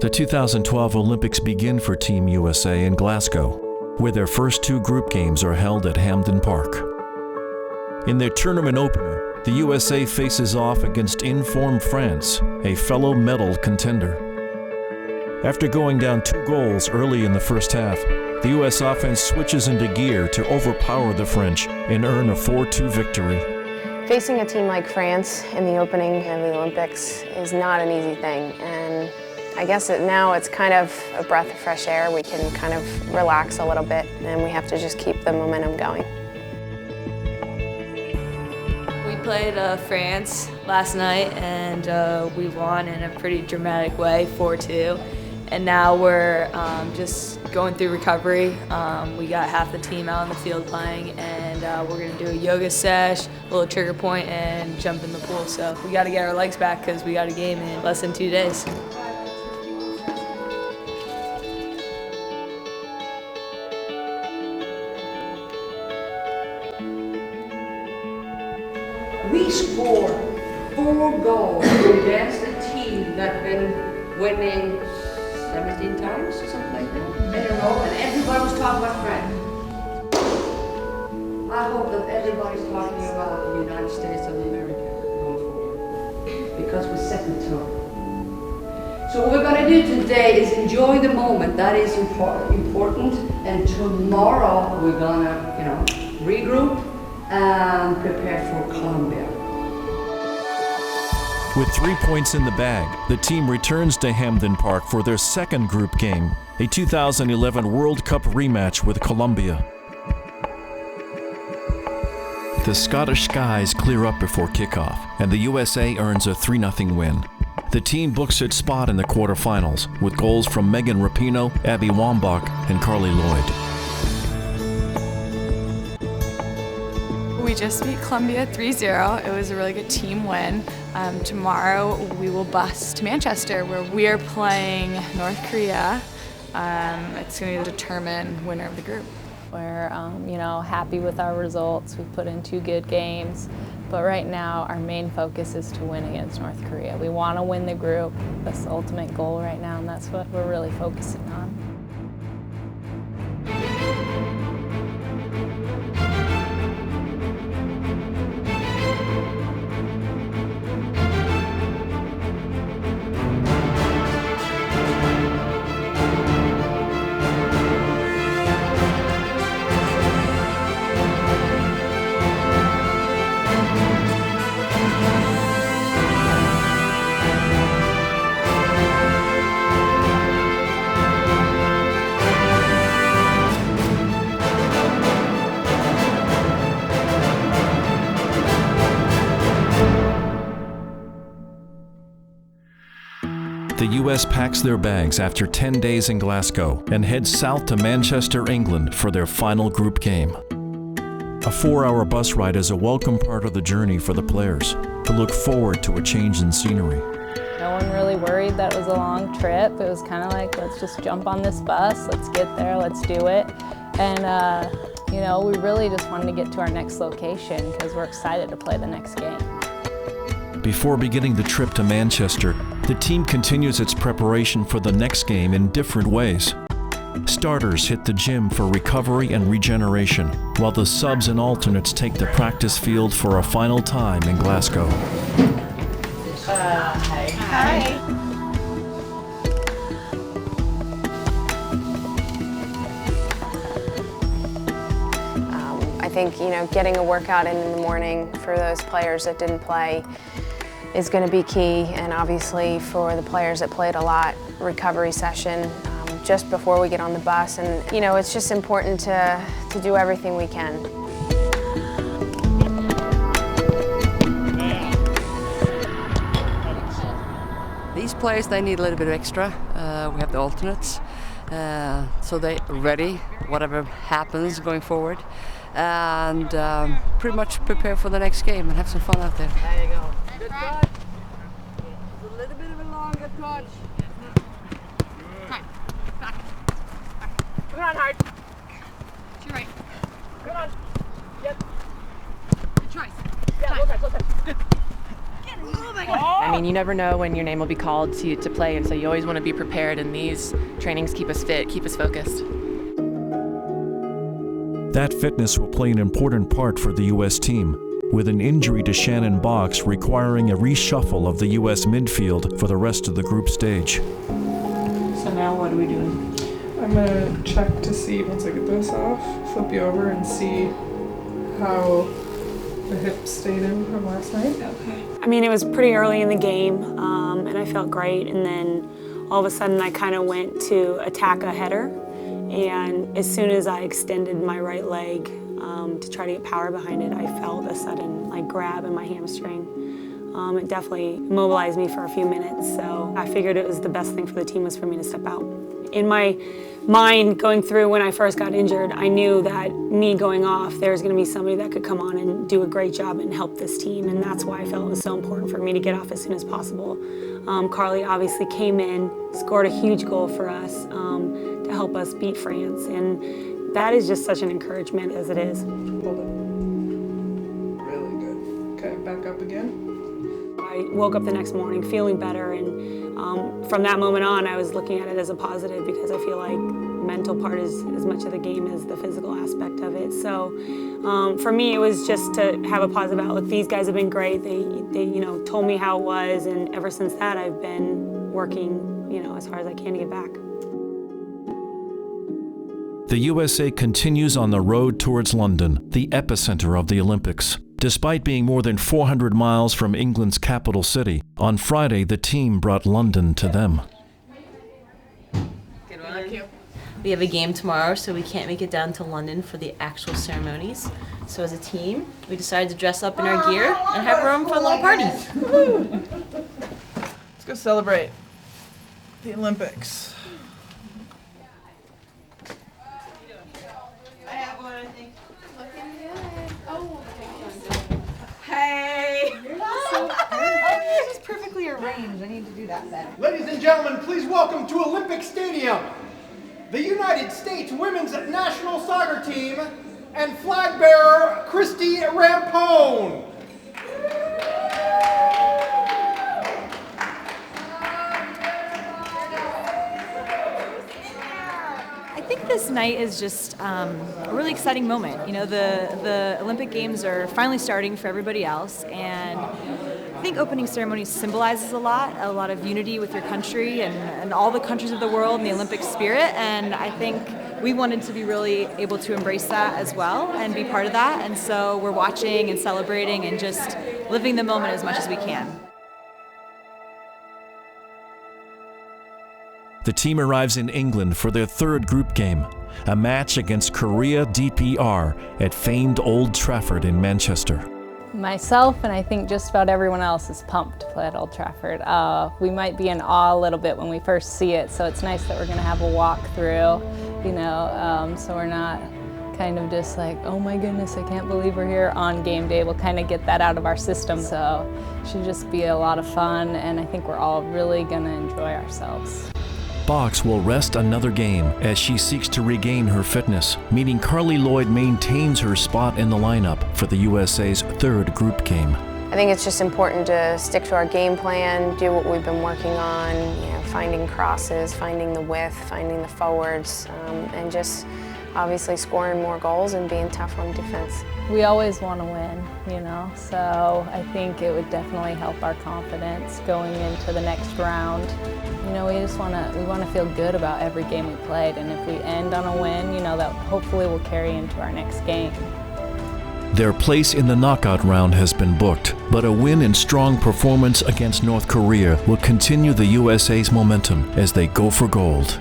The 2012 Olympics begin for Team USA in Glasgow, where their first two group games are held at Hampden Park. In their tournament opener, the USA faces off against in-form France, a fellow medal contender. After going down 2 goals early in the first half, the U.S. offense switches into gear to overpower the French and earn a 4-2 victory. Facing a team like France in the opening of the Olympics is not an easy thing, and I guess now it's kind of a breath of fresh air. We can kind of relax a little bit, and we have to just keep the momentum going. We played France last night, and we won in a pretty dramatic way, 4-2. And now we're just going through recovery. We got half the team out on the field playing, and we're gonna do a yoga sesh, a little trigger point, and jump in the pool. So we gotta get our legs back because we got a game in less than 2 days. We scored 4 goals against a team that's been winning 17 times or something like that in a row, and everybody was talking about France. I hope that everybody's talking about the United States of America going forward, because we set the tone. So what we're going to do today is enjoy the moment. That is important, and tomorrow we're going to, regroup and prepare for Colombia. With 3 points in the bag, the team returns to Hampden Park for their second group game, a 2011 World Cup rematch with Colombia. The Scottish skies clear up before kickoff, and the USA earns a 3-0 win. The team books its spot in the quarterfinals with goals from Megan Rapinoe, Abby Wambach, and Carly Lloyd. We just beat Colombia 3-0. It was a really good team win. Tomorrow we will bus to Manchester, where we are playing North Korea. It's going to determine winner of the group. We're happy with our results. We've put in 2 good games, but right now our main focus is to win against North Korea. We want to win the group. That's the ultimate goal right now, and that's what we're really focusing on. The U.S. packs their bags after 10 days in Glasgow and heads south to Manchester, England for their final group game. A 4-hour bus ride is a welcome part of the journey for the players, who look forward to a change in scenery. No one really worried that it was a long trip. It was kind of like, let's just jump on this bus, let's get there, let's do it. And we really just wanted to get to our next location because we're excited to play the next game. Before beginning the trip to Manchester, the team continues its preparation for the next game in different ways. Starters hit the gym for recovery and regeneration, while the subs and alternates take the practice field for a final time in Glasgow. Hi. I think, getting a workout in the morning for those players that didn't play is going to be key, and obviously for the players that played a lot, recovery session just before we get on the bus. And it's just important to do everything we can. These players, they need a little bit of extra. We have the alternates, so they're ready, whatever happens going forward. And pretty much prepare for the next game and have some fun out there. There you go. Good touch. It's a little bit of a longer touch. Back. Come on, hard. To your right. Come on. Yep. Good choice. Yeah, low touch. Get moving. I mean, you never know when your name will be called to play, and so you always want to be prepared, and these trainings keep us fit, keep us focused. That fitness will play an important part for the U.S. team, with an injury to Shannon Box requiring a reshuffle of the U.S. midfield for the rest of the group stage. So now what are we doing? I'm gonna check to see, once I get this off, flip you over and see how the hip stayed in from last night. Okay. I mean, it was pretty early in the game, and I felt great, and then all of a sudden I kind of went to attack a header, and as soon as I extended my right leg to try to get power behind it, I felt a sudden grab in my hamstring. It definitely immobilized me for a few minutes, so I figured it was the best thing for the team was for me to step out. In my mind, going through when I first got injured, I knew that me going off, there was going to be somebody that could come on and do a great job and help this team, and that's why I felt it was so important for me to get off as soon as possible. Carly obviously came in, scored a huge goal for us to help us beat France, and that is just such an encouragement as it is. Hold it. Really good. Okay, back up again. I woke up the next morning feeling better, and from that moment on, I was looking at it as a positive because I feel like mental part is as much of the game as the physical aspect of it. So for me, it was just to have a positive outlook. These guys have been great. They told me how it was, and ever since that, I've been working, as hard as I can to get back. The USA continues on the road towards London, the epicenter of the Olympics. Despite being more than 400 miles from England's capital city, on Friday the team brought London to them. Good one. Thank you. We have a game tomorrow, so we can't make it down to London for the actual ceremonies. So as a team, we decided to dress up in our gear and have our own fun little party. Let's go celebrate the Olympics. I have one, I think. Looking good. Oh. Hey! This is perfectly arranged. I need to do that better. Ladies and gentlemen, please welcome to Olympic Stadium the United States women's national soccer team and flag bearer Christy Rampone. I think this night is just a really exciting moment. The Olympic Games are finally starting for everybody else, and I think opening ceremony symbolizes a lot of unity with your country and all the countries of the world and the Olympic spirit, and I think we wanted to be really able to embrace that as well and be part of that, and so we're watching and celebrating and just living the moment as much as we can. The team arrives in England for their third group game, a match against Korea DPR at famed Old Trafford in Manchester. Myself and I think just about everyone else is pumped to play at Old Trafford. We might be in awe a little bit when we first see it, so it's nice that we're going to have a walk through, so we're not kind of just like, oh my goodness, I can't believe we're here on game day. We'll kind of get that out of our system, so it should just be a lot of fun, and I think we're all really going to enjoy ourselves. Box will rest another game as she seeks to regain her fitness, meaning Carly Lloyd maintains her spot in the lineup for the USA's third group game. I think it's just important to stick to our game plan, do what we've been working on, finding crosses, finding the width, finding the forwards, and just obviously scoring more goals and being tough on defense. We always want to win, so I think it would definitely help our confidence going into the next round. We just want to feel good about every game we played, and if we end on a win, that hopefully will carry into our next game. Their place in the knockout round has been booked, but a win and strong performance against North Korea will continue the USA's momentum as they go for gold.